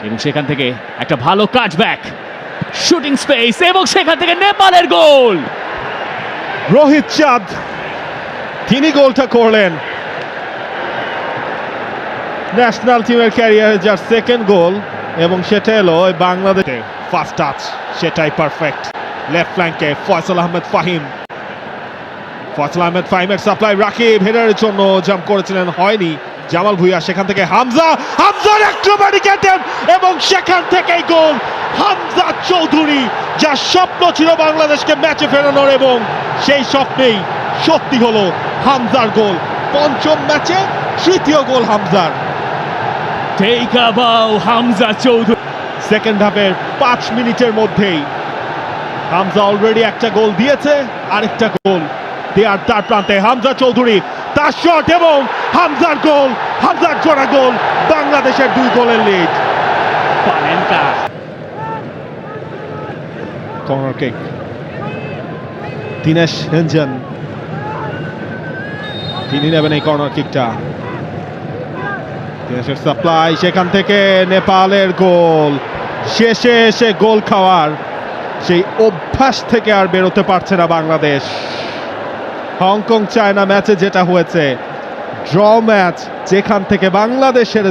এবং সেখান থেকে একটা ভালো কাটব্যাক, শুটিং স্পেস এবং সেখান থেকে নেপালের গোল। রোহিত চাঁদ তিনি গোলটা করলেন। ন্যাশনাল টিমের ক্যারিয়ারে যার সেকেন্ড গোল, এবং সেটা এলো বাংলাদেশে। ফার্স্ট টাচ সেটাই পারফেক্ট। লেফট ফ্ল্যাঙ্কে ফয়সাল আহমেদ ফাহিম, ফাহিমের সাপ্লাই রাকিব হেডারের জন্য জাম্প করেছিলেন, হয়নি। জামাল ভুঁইয়া, সেখান থেকে হামজার অ্যাক্রোব্যাটিক অ্যাটেম্প এবং সেখান থেকেই গোল। হামজা চৌধুরী, যার স্বপ্ন ছিল বাংলাদেশকে ম্যাচে ফেরানোর, এবং সেই স্বপ্নেই সত্যি হলো হামজার গোল। পঞ্চম ম্যাচে তৃতীয় গোল হামজার। টেক আ বাউ হামজা চৌধুরী। সেকেন্ড হাফের 5 মিনিটের মধ্যেই হামজা অলরেডি একটা গোল দিয়েছে, আরেকটা গোল দেওয়ার তার প্রান্তে হামজা চৌধুরী, তার শট এবং হামজার গোল, হামজার জোড়া গোল। বাংলাদেশের 2 গোলের লিড। পানেনকা, কর্নার কিক, দিনেশ হেনজন তিনি নেবেন এই কর্নার কিকটা। দিনেশের সাপ্লাই, সেখান থেকে নেপালের গোল। শেষে এসে গোল খাওয়ার সেই অভ্যাস থেকে আর বেরোতে পারছে না বাংলাদেশ। হংকং চায়না ম্যাচে যেটা হয়েছে, ড্র ম্যাচ, যেখান থেকে বাংলাদেশের